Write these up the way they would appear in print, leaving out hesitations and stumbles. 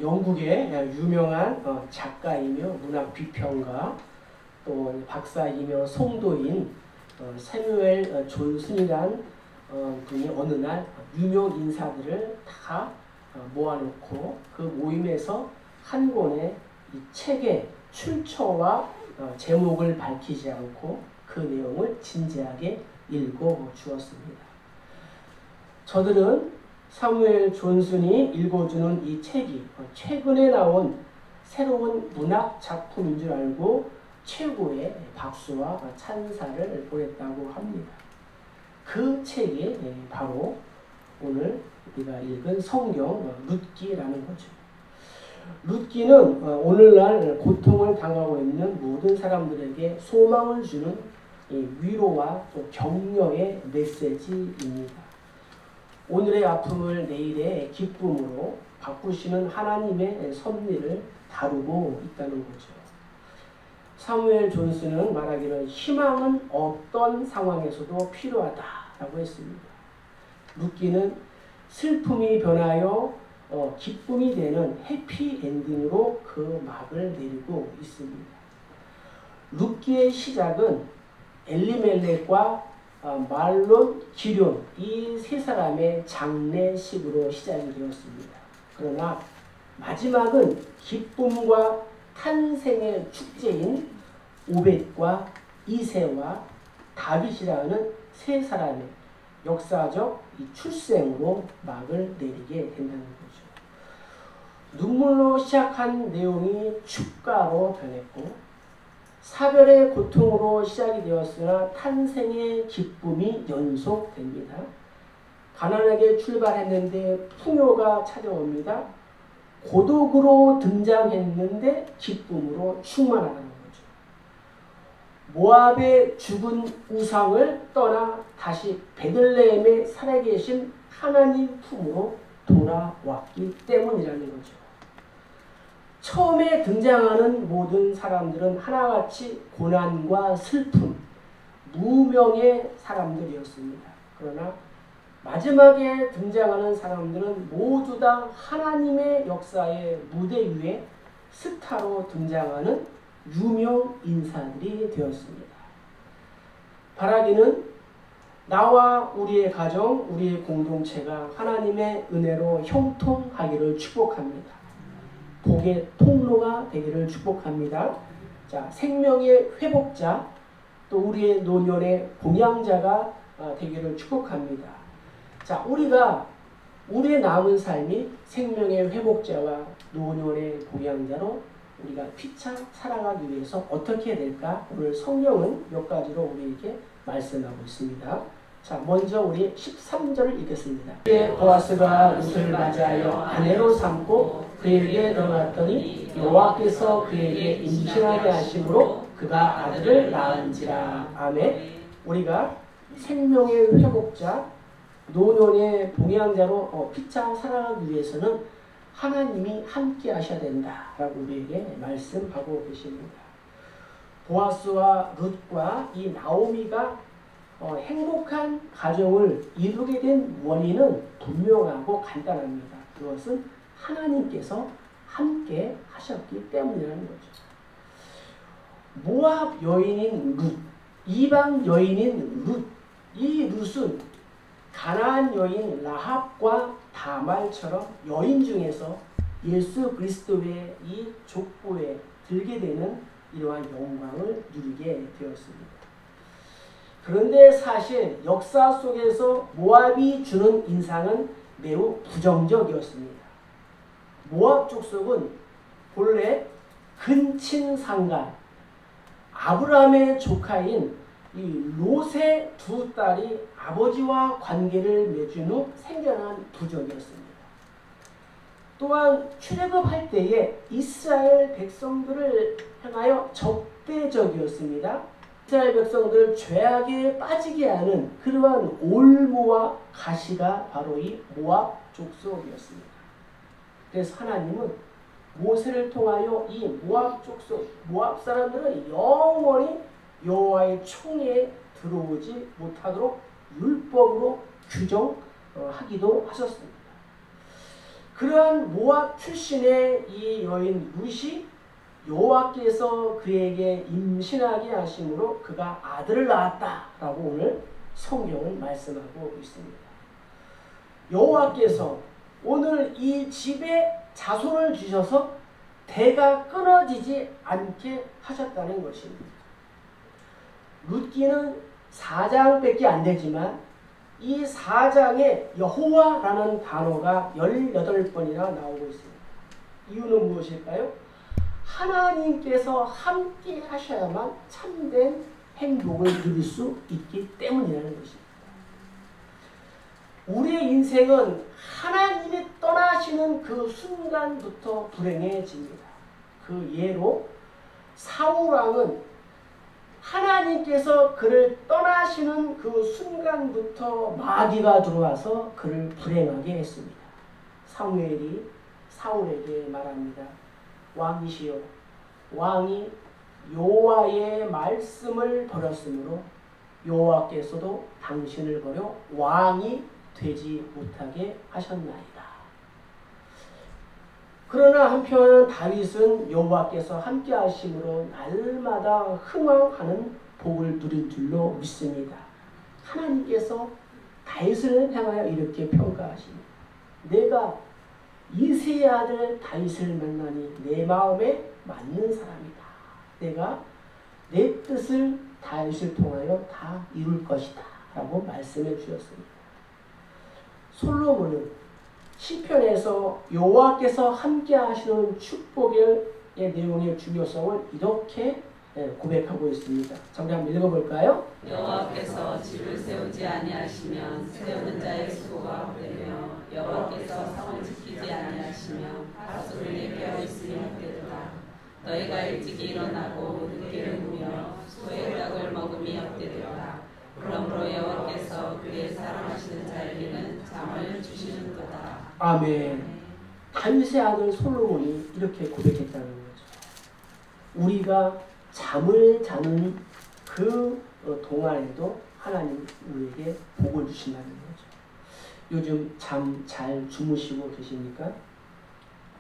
영국의 유명한 작가이며 문학 비평가 또 박사이며 성도인 새뮤엘 존슨이란 분이 어느 날 유명 인사들을 다 모아놓고 그 모임에서 한 권의 이 책의 출처와 제목을 밝히지 않고 그 내용을 진지하게 읽어 주었습니다. 저들은 사무엘 존슨이 읽어주는 이 책이 최근에 나온 새로운 문학 작품인 줄 알고 최고의 박수와 찬사를 보냈다고 합니다. 그 책이 바로 오늘 우리가 읽은 성경 룻기라는 거죠. 룻기는 오늘날 고통을 당하고 있는 모든 사람들에게 소망을 주는 위로와 또 격려의 메시지입니다. 오늘의 아픔을 내일의 기쁨으로 바꾸시는 하나님의 섭리를 다루고 있다는 거죠. 사무엘 존슨은 말하기를 희망은 어떤 상황에서도 필요하다라고 했습니다. 룻기는 슬픔이 변하여 기쁨이 되는 해피엔딩으로 그 막을 내리고 있습니다. 룻기의 시작은 엘리멜렉과 말론, 기럨 이 세 사람의 장례식으로 시작이 되었습니다. 그러나 마지막은 기쁨과 탄생의 축제인 오벳과 이새와 다윗이라는 세 사람의 역사적 출생으로 막을 내리게 된다는 거죠. 눈물로 시작한 내용이 축가로 변했고 사별의 고통으로 시작이 되었으나 탄생의 기쁨이 연속됩니다. 가난하게 출발했는데 풍요가 찾아옵니다. 고독으로 등장했는데 기쁨으로 충만하다는 거죠. 모압의 죽은 우상을 떠나 다시 베들레헴에 살아계신 하나님 품으로 돌아왔기 때문이라는 거죠. 처음에 등장하는 모든 사람들은 하나같이 고난과 슬픔, 무명의 사람들이었습니다. 그러나 마지막에 등장하는 사람들은 모두 다 하나님의 역사의 무대 위에 스타로 등장하는 유명 인사들이 되었습니다. 바라기는 나와 우리의 가정, 우리의 공동체가 하나님의 은혜로 형통하기를 축복합니다. 복의 통로가 되기를 축복합니다. 자, 생명의 회복자, 또 우리의 노년의 봉양자가 되기를 축복합니다. 자, 우리가 우리의 남은 삶이 생명의 회복자와 노년의 봉양자로 우리가 피차 살아가기 위해서 어떻게 해야 될까? 오늘 성경은 몇 가지로 우리에게 말씀하고 있습니다. 자, 먼저 우리 13절을 읽겠습니다. 보아스가 룻을 맞이하여 아내로 삼고 그에게 넣어놨더니 여호와께서 그에게 임신하게 하심으로 그가 아들을 낳은지라. 아멘. 우리가 생명의 회복자, 노년의 봉양자로 피차 살아가기 위해서는 하나님이 함께 하셔야 된다라고 우리에게 말씀하고 계십니다. 보아스와 룻과 이 나오미가 행복한 가정을 이루게 된 원인은 분명하고 간단합니다. 그것은 하나님께서 함께 하셨기 때문이라는 거죠. 모압 여인인 룻, 이방 여인인 룻, 이 룻은 가나안 여인 라합과 다말처럼 여인 중에서 예수 그리스도의 이 족보에 들게 되는 이러한 영광을 누리게 되었습니다. 그런데 사실 역사 속에서 모압이 주는 인상은 매우 부정적이었습니다. 모압 족속은 본래 근친상간 아브라함의 조카인 이 롯의 두 딸이 아버지와 관계를 맺은 후 생겨난 부족이었습니다. 또한 출애굽할 때에 이스라엘 백성들을 향하여 적대적이었습니다. 이스라엘 백성들을 죄악에 빠지게 하는 그러한 올무와 가시가 바로 이 모압 족속이었습니다. 그래서 하나님은 모세를 통하여 이 모압 족속, 모압 사람들은 영원히 여호와의 총에 들어오지 못하도록 율법으로 규정하기도 하셨습니다. 그러한 모압 출신의 이 여인 룻이 여호와께서 그에게 임신하게 하심으로 그가 아들을 낳았다라고 오늘 성경은 말씀하고 있습니다. 여호와께서 오늘 이 집에 자손을 주셔서 대가 끊어지지 않게 하셨다는 것입니다. 룻기는 4장밖에 안 되지만 이 4장에 여호와라는 단어가 18번이나 나오고 있습니다. 이유는 무엇일까요? 하나님께서 함께 하셔야만 참된 행복을 누릴 수 있기 때문이라는 것입니다. 우리의 인생은 하나님이 떠나시는 그 순간부터 불행해집니다. 그 예로 사울왕은 하나님께서 그를 떠나시는 그 순간부터 마귀가 들어와서 그를 불행하게 했습니다. 사무엘이 사울에게 말합니다. 왕이시여, 왕이 여호와의 말씀을 버렸으므로 여호와께서도 당신을 버려 왕이 되지 못하게 하셨나이다. 그러나 한편 다윗은 여호와께서 함께 하심으로 날마다 흥왕하는 복을 누린 줄로 믿습니다. 하나님께서 다윗을 향하여 이렇게 평가하십니다. 내가 이새의 아들 다윗을 만나니 내 마음에 맞는 사람이다. 내가 내 뜻을 다윗을 통하여 다 이룰 것이다 라고 말씀해 주셨습니다. 솔로몬은 시편에서 여호와께서 함께 하시는 축복의 내용의 중요성을 이렇게 고백하고 있습니다. 정리 한번 읽어볼까요? 여호와께서 집을 세우지 아니하시면 세우는 자의 수고가 헛되며 여호와께서 성을 지키지 아니하시면 하수를 내게 있으니 헛되도다. 너희가 일찍이 일어나고 늦게 누우며 소의 떡을 먹음이 헛되도다. 그러므로 여호와께서 그의 사랑하시는 자에게는 잠을 주시는도다. 아멘. 다윗의 아들 솔로몬이 이렇게 고백했다는 거죠. 우리가 잠을 자는 그 동안에도 하나님 우리에게 복을 주신다는 거죠. 요즘 잠 잘 주무시고 계십니까?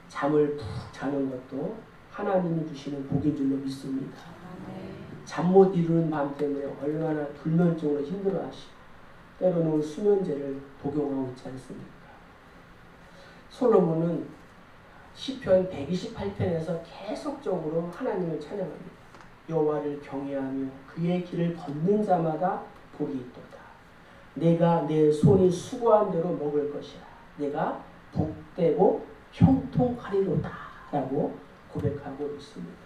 잠을 푹 자는 것도 하나님이 주시는 복인 줄로 믿습니다. 잠 못 이루는 밤 때문에 얼마나 불면증으로 힘들어하시고 때로는 수면제를 복용하고 있지 않습니까? 솔로몬은 시편 128편에서 계속적으로 하나님을 찬양합니다. 여호와를 경외하며 그의 길을 걷는 자마다 복이 있도다. 내가 내 손이 수고한 대로 먹을 것이라. 내가 복되고 형통하리로다 라고 고백하고 있습니다.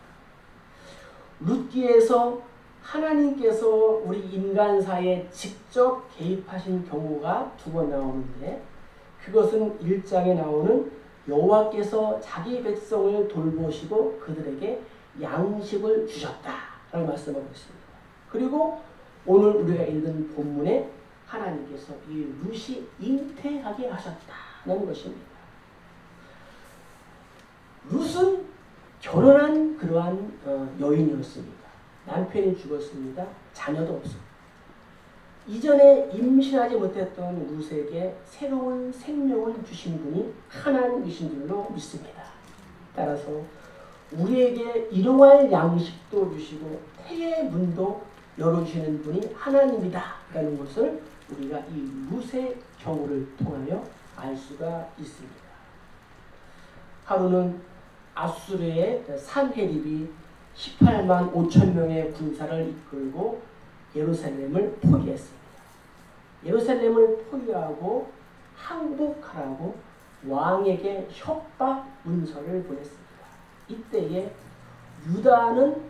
룻기에서 하나님께서 우리 인간사에 직접 개입하신 경우가 2번 나오는데 그것은 1장에 나오는 여호와께서 자기 백성을 돌보시고 그들에게 양식을 주셨다라고 말씀하고 있습니다. 그리고 오늘 우리가 읽은 본문에 하나님께서 이 룻이 잉태하게 하셨다는 것입니다. 룻은 결혼한 그러한 여인이었습니다. 남편이 죽었습니다. 자녀도 없습니다. 이전에 임신하지 못했던 룻에게 새로운 생명을 주신 분이 하나님이신 줄로 믿습니다. 따라서 우리에게 일용할 양식도 주시고 태의 문도 열어주시는 분이 하나님이다 라는 것을 우리가 이 룻의 경우를 통하여 알 수가 있습니다. 하루는 아수르의 산헤립이 18만 5천 명의 군사를 이끌고 예루살렘을 포위했습니다. 예루살렘을 포위하고 항복하라고 왕에게 협박 문서를 보냈습니다. 이때에 유다는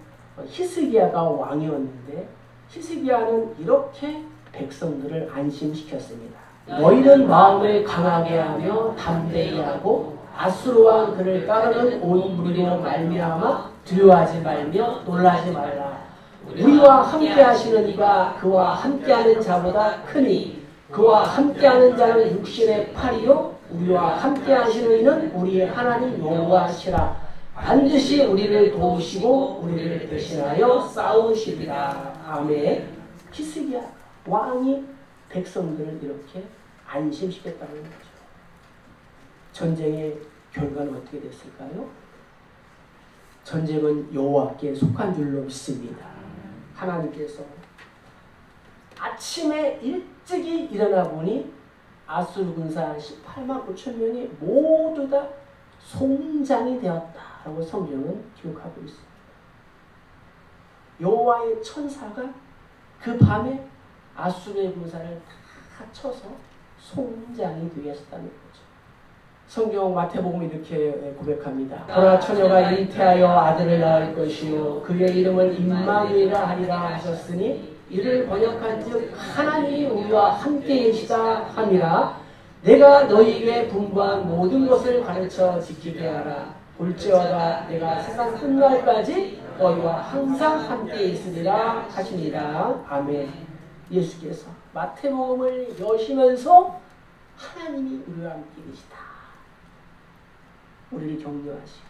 히스기야가 왕이었는데 히스기야는 이렇게 백성들을 안심시켰습니다. 너희는 마음을 강하게 하며 담대히 하고 아수르 왕 그를 따르는 온 무리로 말미암아 두려워하지 말며 놀라지 말라. 우리와 함께 하시는 이가 그와 함께하는 자보다 크니 그와 함께하는 자는 육신의 팔이요 우리와 함께 하시는 이는 우리의 하나님 여호와시라. 반드시 우리를 도우시고 우리를 대신하여 싸우시리라. 아멘. 히스기야 왕이 백성들을 이렇게 안심시켰다는 거죠. 전쟁의 결과는 어떻게 됐을까요? 전쟁은 여호와께 속한 줄로 믿습니다. 하나님께서 아침에 일찍이 일어나 보니 아수르 군사 18만 5천 명이 모두 다 송장이 되었다라고 성경은 기록하고 있습니다. 여호와의 천사가 그 밤에 아수르의 군사를 다 쳐서 송장이 되게 하셨다는 거죠. 성경 마태복음 이렇게 고백합니다. 보라 처녀가 잉태하여 아들을 낳을 것이요 그의 이름을 임마누엘이라 하리라 하셨으니 이를 번역한즉 하나님이 우리와 함께 계시다 함이라. 내가 너희에게 분부한 모든 것을 가르쳐 지키게 하라. 볼지어다 내가 세상 끝날까지 너희와 항상 함께 있으리라 하시니라. 아멘. 예수께서 마태복음을 여시면서 하나님이 우리와 함께 계시다. 우리를 격려하시고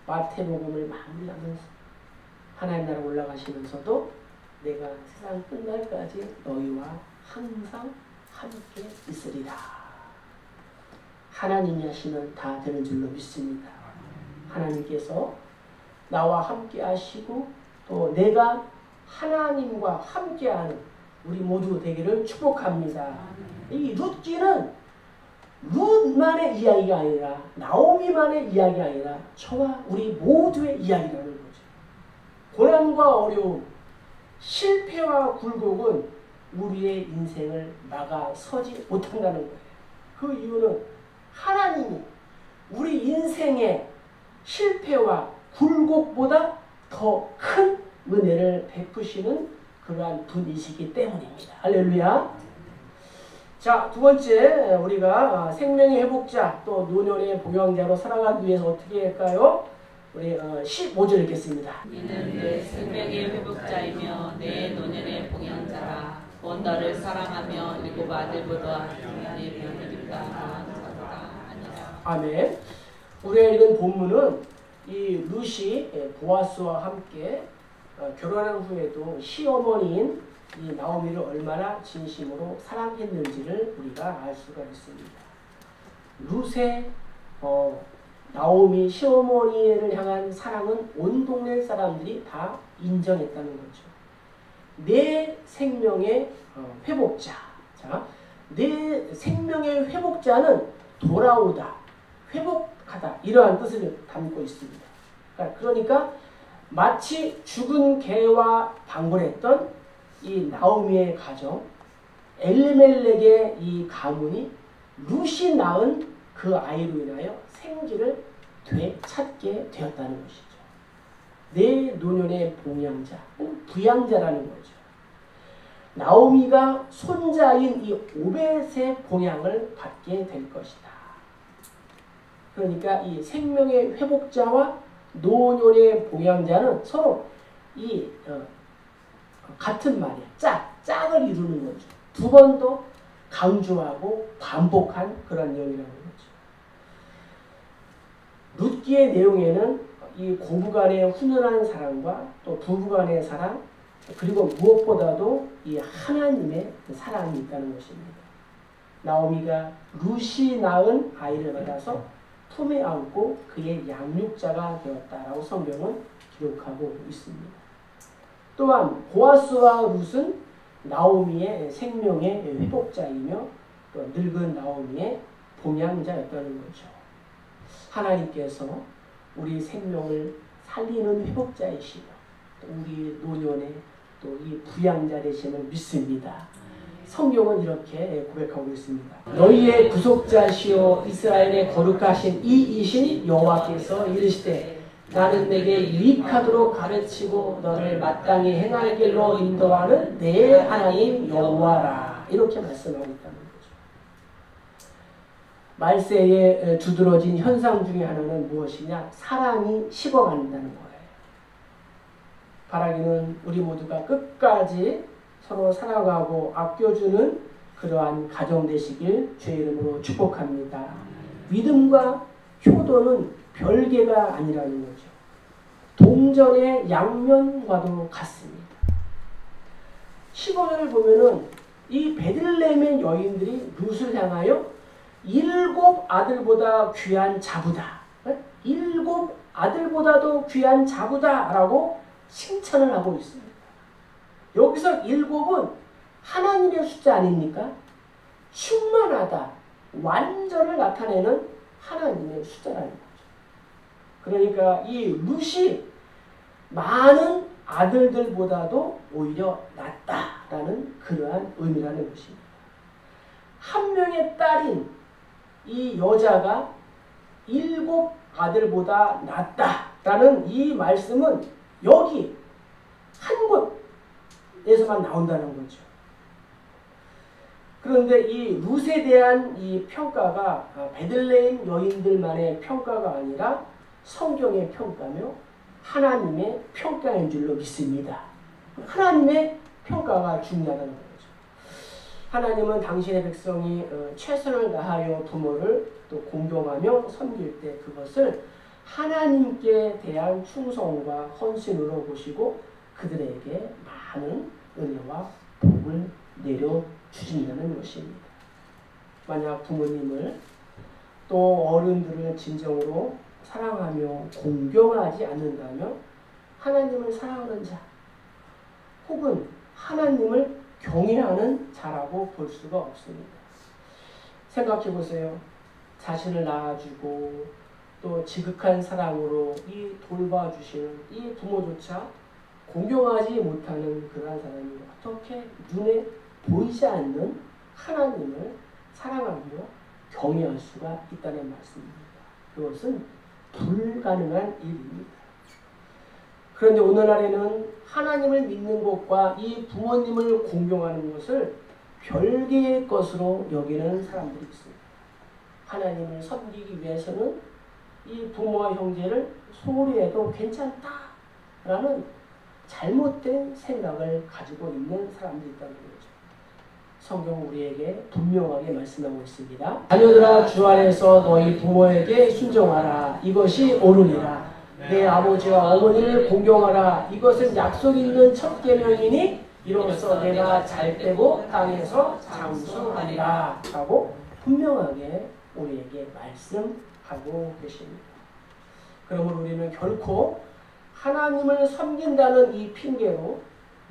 마태복음을 마무리하면서 하나님 나라 올라가시면서도 내가 세상 끝날까지 너희와 항상 함께 있으리라. 하나님이 하시면 다 되는 줄로 믿습니다. 하나님께서 나와 함께 하시고 또 내가 하나님과 함께하는 우리 모두 되기를 축복합니다. 이 룻기는 룻만의 이야기가 아니라 나오미만의 이야기가 아니라 저와 우리 모두의 이야기라는 거죠. 고난과 어려움, 실패와 굴곡은 우리의 인생을 막아서지 못한다는 거예요. 그 이유는 하나님이 우리 인생의 실패와 굴곡보다 더 큰 은혜를 베푸시는 그러한 분이시기 때문입니다. 할렐루야. 자, 두 번째 우리가 생명의 회복자 또 노년의 봉양자로 살아가기 위해서 어떻게 할까요? 우리 15절 읽겠습니다. 이는 내 생명의 회복자이며 내 노년의 봉양자라. 온 너를 사랑하며 일곱 아들보다 내 병을 입다. 아멘. 우리가 읽은 본문은 이 룻이 보아스와 함께 결혼한 후에도 시어머니인 이 나오미를 얼마나 진심으로 사랑했는지를 우리가 알 수가 있습니다. 룻의 나오미 시어머니를 향한 사랑은 온 동네 사람들이 다 인정했다는 거죠. 내 생명의 회복자. 자, 내 생명의 회복자는 돌아오다, 회복하다 이러한 뜻을 담고 있습니다. 그러니까 마치 죽은 개와 방문했던 이 나오미의 가정, 엘리멜렉의 이 가문이 룻이 낳은 그 아이로 인하여 생기를 되찾게 되었다는 것이죠. 내 노년의 봉양자, 부양자라는 거죠. 나오미가 손자인 이 오벳의 봉양을 받게 될 것이다. 그러니까 이 생명의 회복자와 노년의 봉양자는 서로 이 같은 말이야. 짝을 이루는 거죠. 두 번 더 강조하고 반복한 그런 내용이라는 거죠. 룻기의 내용에는 이 고부간의 훈훈한 사랑과 또 부부간의 사랑, 그리고 무엇보다도 이 하나님의 사랑이 있다는 것입니다. 나오미가 룻이 낳은 아이를 받아서 품에 안고 그의 양육자가 되었다라고 성경은 기록하고 있습니다. 또한 보아스와 룻은 나오미의 생명의 회복자이며 또 늙은 나오미의 봉양자였다는 거죠. 하나님께서 우리 생명을 살리는 회복자이시며 또 우리 노년의 또 이 부양자 되심을 믿습니다. 성경은 이렇게 고백하고 있습니다. 너희의 구속자시오 이스라엘의 거룩하신 이이신 여호와께서 이르시되 나는 내게 유익하도록 가르치고 너를 마땅히 행할 길로 인도하는 내 하나님 여호와라. 이렇게 말씀하고 있다는 거죠. 말세에 두드러진 현상 중에 하나는 무엇이냐? 사랑이 식어간다는 거예요. 바라기는 우리 모두가 끝까지 서로 사랑하고 아껴주는 그러한 가정 되시길 주의 이름으로 축복합니다. 믿음과 효도는 별개가 아니라는 거죠. 동전의 양면과도 같습니다. 15절을 보면은 이 베들레헴의 여인들이 룻을 향하여 7 아들보다 귀한 자부다. 7 아들보다도 귀한 자부다라고 칭찬을 하고 있습니다. 여기서 7은 하나님의 숫자 아닙니까? 충만하다, 완전을 나타내는 하나님의 숫자라는 거죠. 그러니까 이 룻이 많은 아들들보다도 오히려 낫다라는 그러한 의미라는 것입니다. 한 명의 딸인 이 여자가 7 아들보다 낫다라는 이 말씀은 여기 한 곳에서만 나온다는 거죠. 그런데 이 룻에 대한 이 평가가 베들레헴 여인들만의 평가가 아니라 성경의 평가며 하나님의 평가인 줄로 믿습니다. 하나님의 평가가 중요하다는 거죠. 하나님은 당신의 백성이 최선을 다하여 부모를 또 공경하며 섬길 때 그것을 하나님께 대한 충성과 헌신으로 보시고 그들에게 많은 은혜와 복을 내려주신다는 것입니다. 만약 부모님을 또 어른들을 진정으로 사랑하며 공경하지 않는다면 하나님을 사랑하는 자 혹은 하나님을 경외하는 자라고 볼 수가 없습니다. 생각해 보세요. 자신을 낳아주고 또 지극한 사랑으로 이 돌봐주시는 이 부모조차 공경하지 못하는 그러한 사람이 어떻게 눈에 보이지 않는 하나님을 사랑하며 경외할 수가 있다는 말씀입니다. 그것은 불가능한 일입니다. 그런데 오늘날에는 하나님을 믿는 것과 이 부모님을 공경하는 것을 별개의 것으로 여기는 사람들이 있습니다. 하나님을 섬기기 위해서는 이 부모와 형제를 소홀히 해도 괜찮다라는 잘못된 생각을 가지고 있는 사람들이 있다는 거죠. 성경 우리에게 분명하게 말씀하고 있습니다. 자녀들아 주 안에서 너희 부모에게 순종하라. 이것이 옳으니라. 내 아버지와 어머니를 공경하라. 이것은 약속 있는 첫 계명이니 이로써 내가 잘 되고 땅에서 장수하리라. 라고 분명하게 우리에게 말씀하고 계십니다. 그러므로 우리는 결코 하나님을 섬긴다는 이 핑계로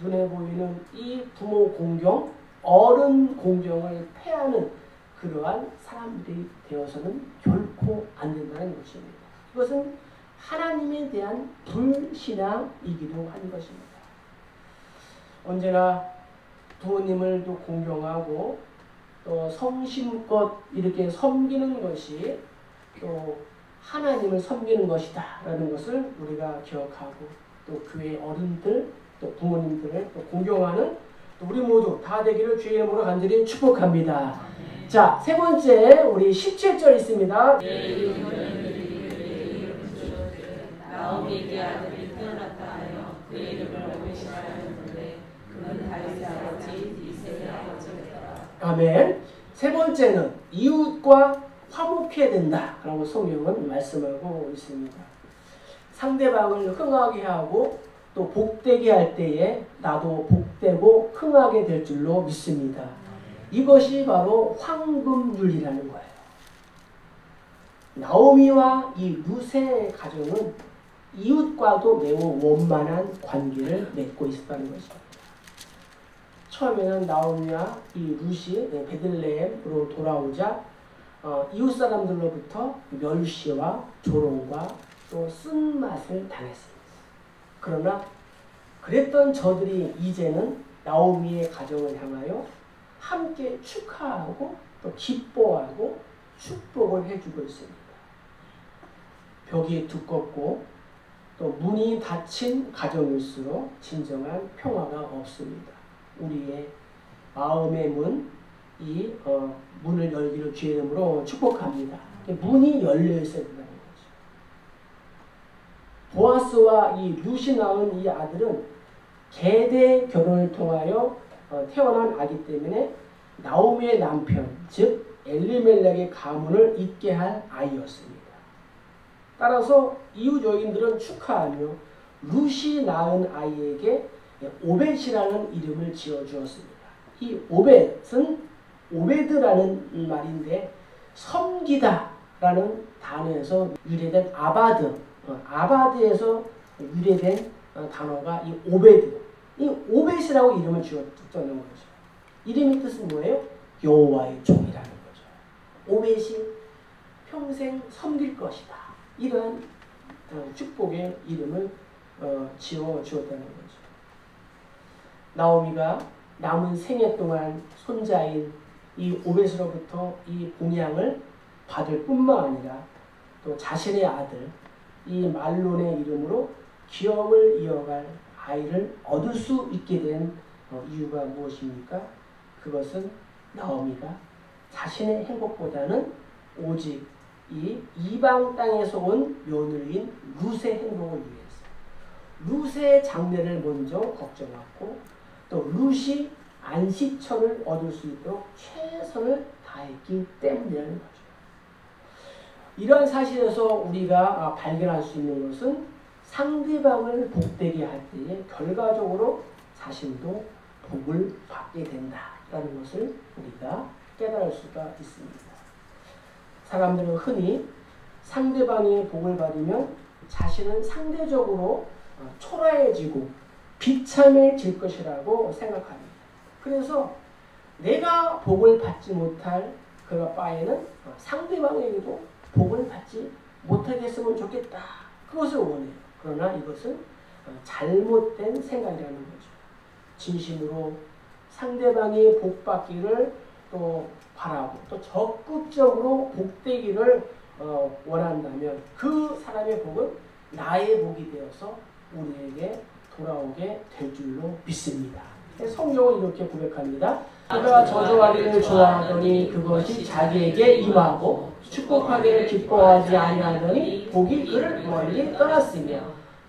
눈에 보이는 이 부모 공경, 어른 공경을 패하는 그러한 사람들이 되어서는 결코 안 된다는 것입니다. 이것은 하나님에 대한 불신앙이기도 한 것입니다. 언제나 부모님을 또 공경하고 또 성심껏 이렇게 섬기는 것이 또 하나님을 섬기는 것이다 라는 것을 우리가 기억하고 또 교회 어른들 또 부모님들을 또 공경하는 또 우리 모두 다 되기를 주의 이름으로 간절히 축복합니다. 자, 세 번째 우리 17절 있습니다. 나오미에게 아들이 태어났다 하여 그의 이름을 오벳이라 하였는데 그는 다윗의 아버지 이새의 아버지였더라. 아멘. 세 번째는 이웃과 화목해야 된다라고 성경은 말씀하고 있습니다. 상대방을 흥하게 하고 또 복되게 할 때에 나도 복되고 흥하게 될 줄로 믿습니다. 이것이 바로 황금률이라는 거예요. 나오미와 이 룻의 가정은 이웃과도 매우 원만한 관계를 맺고 있었다는 것입니다. 처음에는 나오미와 이 룻이 베들레헴으로 돌아오자 이웃 사람들로부터 멸시와 조롱과 또 쓴맛을 당했습니다. 그러나 그랬던 저들이 이제는 나오미의 가정을 향하여 함께 축하하고 또 기뻐하고 축복을 해주고 있습니다. 벽이 두껍고 또 문이 닫힌 가정일수록 진정한 평화가 없습니다. 우리의 마음의 문, 이 문을 열기를 주의 이름으로 축복합니다. 문이 열려 있어야 된다는 거죠. 보아스와 이 룻이 낳은 이 아들은 계대 결혼을 통하여 태어난 아기 때문에 나오미의 남편, 즉 엘리멜렉의 가문을 잇게 할 아이였습니다. 따라서 이웃 여인들은 축하하며 룻이 낳은 아이에게 오벳이라는 이름을 지어주었습니다. 이 오벳은 오베드라는 말인데 섬기다라는 단어에서 유래된 아바드에서 유래된 단어가 이 오베드. 이 오벳이라고 이름을 지었다는 거죠. 이름의 뜻은 뭐예요? 여호와의 종이라는 거죠. 오벳이 평생 섬길 것이다. 이러한 축복의 이름을 지어 주었다는 거죠. 나오미가 남은 생애 동안 손자인 이 오벳으로부터 이 봉양을 받을 뿐만 아니라 또 자신의 아들 이 말론의 이름으로 기업을 이어갈 아이를 얻을 수 있게 된 이유가 무엇입니까? 그것은 나오미가 자신의 행복보다는 오직 이 이방 땅에서 온 며느리인 룻의 행복을 위해서 룻의 장래를 먼저 걱정하고 또 룻이 안식처를 얻을 수 있도록 최선을 다했기 때문이라는 거죠. 이러한 사실에서 우리가 발견할 수 있는 것은 상대방을 복되게 할 때에 결과적으로 자신도 복을 받게 된다라는 것을 우리가 깨달을 수가 있습니다. 사람들은 흔히 상대방이 복을 받으면 자신은 상대적으로 초라해지고 비참해질 것이라고 생각합니다. 그래서 내가 복을 받지 못할 그 바에는 상대방에게도 복을 받지 못하게 했으면 좋겠다. 그것을 원해요. 그러나 이것은 잘못된 생각이라는 거죠. 진심으로 상대방이 복 받기를 또 바라고 또 적극적으로 복되기를 원한다면 그 사람의 복은 나의 복이 되어서 우리에게 돌아오게 될 줄로 믿습니다. 성경은 이렇게 고백합니다. 그가 저주하기를 좋아하더니 그것이 자기에게 임하고 축복하기를 기뻐하지 아니하더니 복이 그를 멀리 떠났으며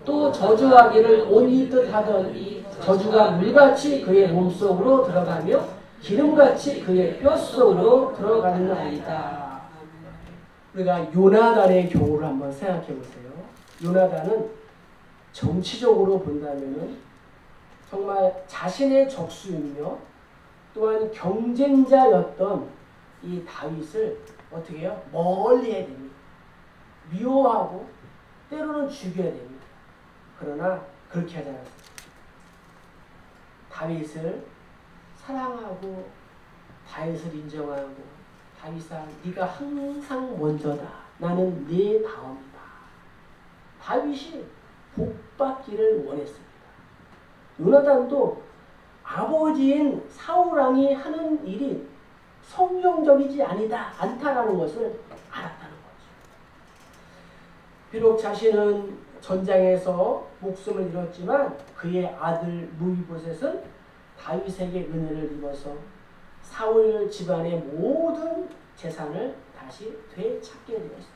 또 저주하기를 옷 입듯 하더니 저주가 물같이 그의 몸속으로 들어가며 기름같이 그의 뼛속으로 들어가는 아이다. 우리가 요나단의 경우를 한번 생각해 보세요. 요나단은 정치적으로 본다면 정말 자신의 적수이며 또한 경쟁자였던 이 다윗을 어떻게 해요? 멀리 해야 됩니다. 미워하고 때로는 죽여야 됩니다. 그러나 그렇게 하지 않았습니다. 다윗을 사랑하고 다윗을 인정하고 다윗아 네가 항상 먼저다. 나는 네 다음이다. 다윗이 복받기를 원했습니다. 요나단도 아버지인 사울왕이 하는 일이 성경적이지 않다라는 것을 알았다는 거죠. 비록 자신은 전장에서 목숨을 잃었지만 그의 아들 무비보셋은 다윗에게 은혜를 입어서 사울 집안의 모든 재산을 다시 되찾게 되었습니다.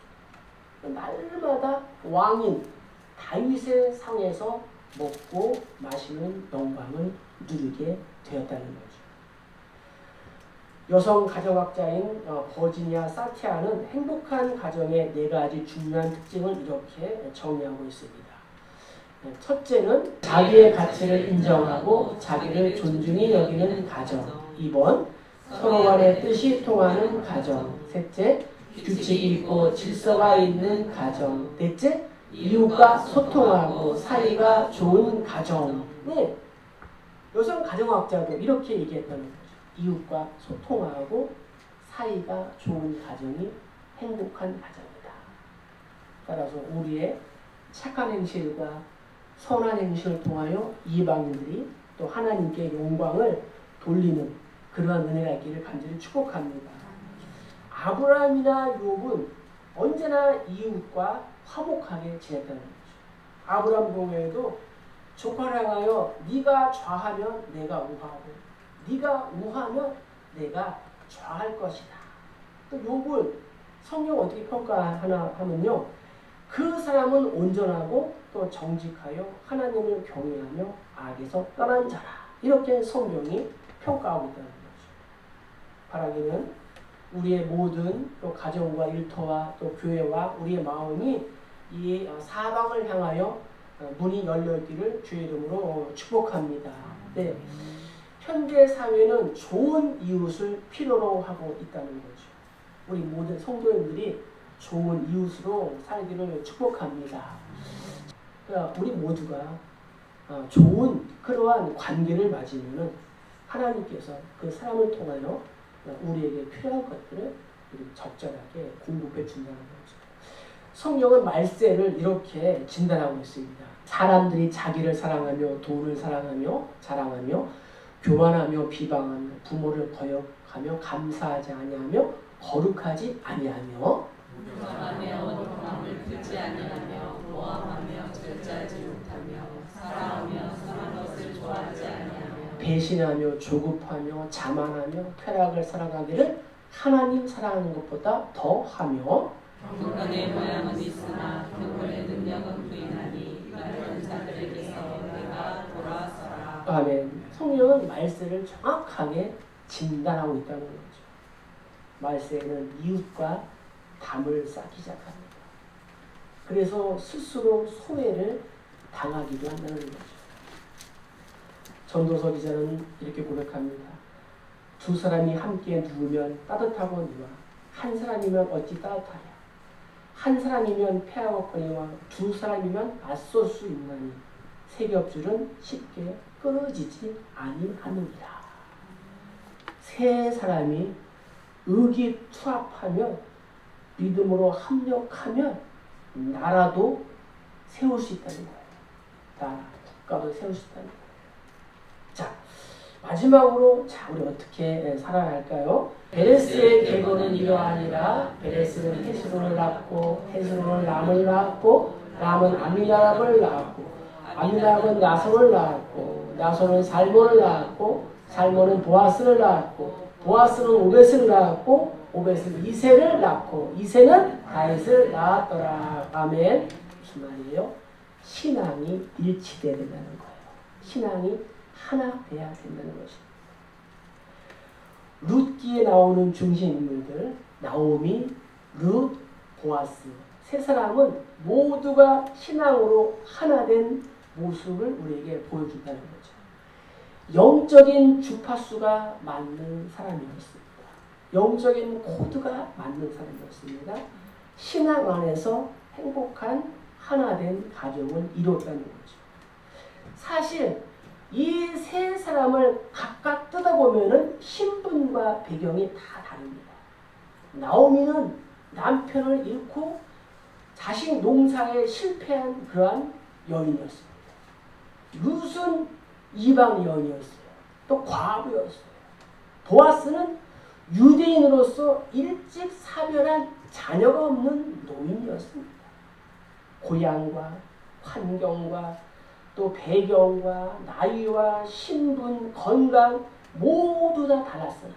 날마다 왕인 다윗의 상에서 먹고 마시는 영광을 누리게 되었다는 거죠. 여성 가정학자인 버지니아 사티아는 행복한 가정의 4가지 중요한 특징을 이렇게 정의하고 있습니다. 첫째는 자기의 가치를 인정하고 자기를 존중히 여기는 가정. 2번, 서로 간의 뜻이 통하는 가정. 셋째, 규칙이 있고 질서가 있는 가정. 넷째, 이웃과 소통하고 사이가 좋은 가정. 네. 여성 가정학자도 이렇게 얘기했다는 거죠. 이웃과 소통하고 사이가 좋은 가정이 행복한 가정이다. 따라서 우리의 착한 행실과 선한 행실을 통하여 이방인들이 또 하나님께 영광을 돌리는 그러한 은혜가 있기를 간절히 축복합니다. 아브라함이나 욥은 언제나 이웃과 화목하게 지냈다는 거죠. 아브라함 경우에도 조카를 향하여 네가 좌하면 내가 우하고 네가 우하면 내가 좌할 것이다. 또 욥을 성경 어떻게 평가하나 하면요. 그 사람은 온전하고 또 정직하여 하나님을 경외하며 악에서 떠난 자라. 이렇게 성경이 평가하고 있다는 거죠. 바라기는 우리의 모든 또 가정과 일터와 또 교회와 우리의 마음이 이 사방을 향하여 문이 열려있기를 주의 이름으로 축복합니다. 네. 현재 사회는 좋은 이웃을 필요로 하고 있다는 거죠. 우리 모든 성도님들이 좋은 이웃으로 살기를 축복합니다. 그러니까 우리 모두가 좋은 그러한 관계를 맺으면은 하나님께서 그 사람을 통하여 우리에게 필요한 것들을 적절하게 공급해 준다는 거죠. 성경은 말세를 이렇게 진단하고 있습니다. 사람들이 자기를 사랑하며 돈을 사랑하며 자랑하며 교만하며 비방하며 부모를 거역하며 감사하지 아니하며 거룩하지 아니하며 무정하며 도망을 풀지 아니하며 모함하며 절제하지 못하며 사랑하며 선한 것을 좋아하지 아니하며 배신하며 조급하며 자만하며 쾌락을 사랑하기를 하나님 사랑하는 것보다 더하며 경건의 모양은 있으나 경건의 능력은 부인하니 이런 자들에게서 내가 돌아서라. 아멘. 성령은 말세를 정확하게 진단하고 있다는 거죠. 말세에는 이웃과 담을 쌓기 시작합니다. 그래서 스스로 소외를 당하기도 한다는 거죠. 전도서 기자는 이렇게 고백합니다. 두 사람이 함께 누우면 따뜻하거니와 한 사람이면 어찌 따뜻하랴. 한 사람이면 패하겠거니와 두 사람이면 맞설 수 있나니 세 겹줄은 쉽게 끊어지지 아니하느니라. 세 사람이 의기투합하면 믿음으로 합력하면 나라도 세울 수 있다는 거예요. 나라, 국가도 세울 수 있다는 거예요. 자, 마지막으로 우리 어떻게 살아야 할까요? 베레스의 계보는 이러하니라. 베레스는 헤스론을 낳고 헤스론은 람을 낳았고 람은 암미나답을 낳았고 암미나답은 나손을 낳았고 나손은 살몬을 낳았고 살몬은 보아스를 낳았고 보아스는 오벳을 낳았고 오벳은 이새를 낳고 이새는 다윗을 낳았더라. 아멘. 무슨 말이에요? 신앙이 일치돼야 된다는 거예요. 신앙이 하나 돼야 된다는 것입니다. 룻기에 나오는 중심 인물들 나오미, 룻, 보아스 세 사람은 모두가 신앙으로 하나 된 모습을 우리에게 보여준다는 거죠. 영적인 주파수가 맞는 사람이었습니다. 영적인 코드가 맞는 사람이었습니다. 신앙 안에서 행복한 하나 된 가정을 이뤘다는 거죠. 사실 이 세 사람을 각각 뜯어보면은 신분과 배경이 다 다릅니다. 나오미는 남편을 잃고 자식 농사에 실패한 그러한 여인이었습니다. 룻은 이방 여인이었어요. 또 과부였어요. 보아스는 유대인으로서 일찍 사별한 자녀가 없는 노인이었습니다. 고향과 환경과 또 배경과 나이와 신분, 건강 모두 다 달랐으나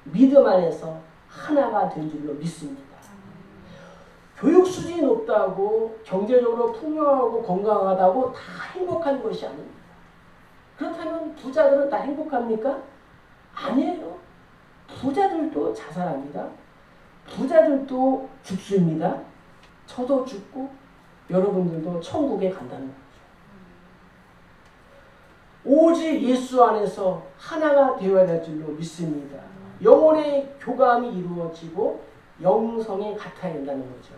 믿음 안에서 하나가 된 줄로 믿습니다. 교육 수준이 높다고 경제적으로 풍요하고 건강하다고 다 행복한 것이 아닙니다. 그렇다면 부자들은 다 행복합니까? 아니에요. 부자들도 자살합니다. 부자들도 죽습니다. 저도 죽고 여러분들도 천국에 간다는 거죠. 오직 예수 안에서 하나가 되어야 될 줄로 믿습니다. 영혼의 교감이 이루어지고 영성이 같아야 된다는 거죠.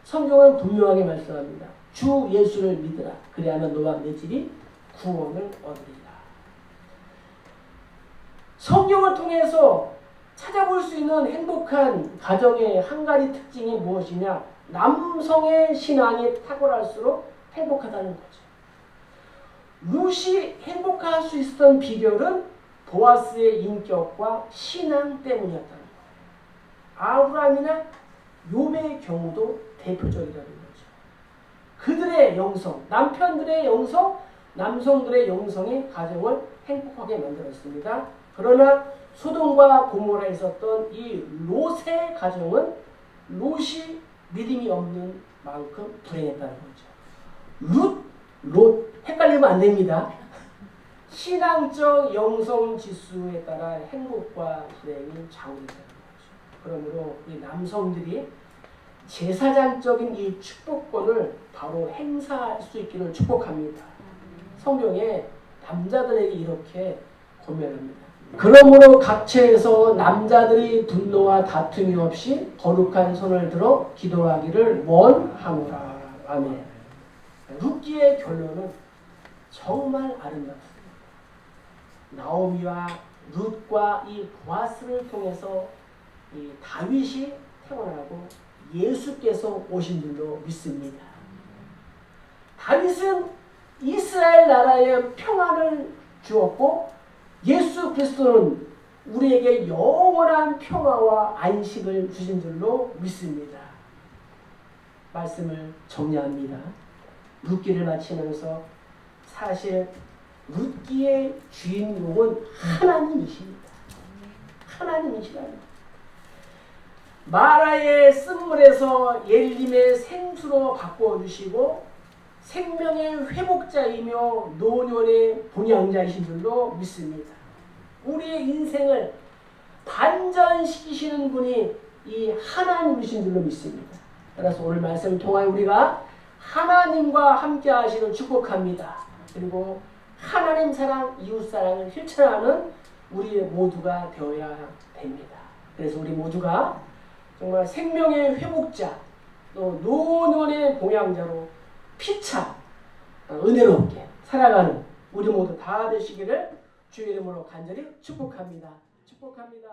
성경은 분명하게 말씀합니다. 주 예수를 믿으라. 그리하면 너와 내 집이 구원을 얻으리라. 성경을 통해서 찾아볼 수 있는 행복한 가정의 한 가지 특징이 무엇이냐? 남성의 신앙이 탁월할수록 행복하다는 거죠. 룻이 행복할 수 있었던 비결은 보아스의 인격과 신앙 때문이었다는 거예요. 아브라함이나 욥의 경우도 대표적이라는 거죠. 그들의 영성, 남편들의 영성, 남성들의 영성이 가정을 행복하게 만들었습니다. 그러나 소돔과 고모라에 있었던 이 롯의 가정은 롯이 믿음이 없는 만큼 불행했다는 거죠. 롯 헷갈리면 안 됩니다. 신앙적 영성 지수에 따라 행복과 불행이 좌우된다는 거죠. 그러므로 이 남성들이 제사장적인 이 축복권을 바로 행사할 수 있기를 축복합니다. 성경에 남자들에게 이렇게 권면합니다. 그러므로 각처에서 남자들이 분노와 다툼이 없이 거룩한 손을 들어 기도하기를 원하노라. 아멘. 룻기의 결론은 정말 아름답습니다. 나오미와 룻과 이 보아스를 통해서 이 다윗이 태어나고 예수께서 오신 줄로 믿습니다. 다윗은 이스라엘 나라에 평안을 주었고 예수 그리스도는 우리에게 영원한 평화와 안식을 주신 줄로 믿습니다. 말씀을 정리합니다. 룻기를 마치면서 사실 룻기의 주인공은 하나님이십니다. 하나님이시랍니다. 마라의 쓴물에서 엘림의 생수로 바꿔주시고 생명의 회복자이며 노년의 본향자이신 줄로 믿습니다. 우리의 인생을 반전시키시는 분이 이 하나님이신 줄로 믿습니다. 따라서 오늘 말씀을 통하여 우리가 하나님과 함께 하시는 축복합니다. 그리고 하나님 사랑, 이웃 사랑을 실천하는 우리 모두가 되어야 됩니다. 그래서 우리 모두가 정말 생명의 회복자, 또 노년의 봉양자로 피차 은혜롭게 살아가는 우리 모두 다 되시기를 주의 이름으로 간절히 축복합니다. 축복합니다.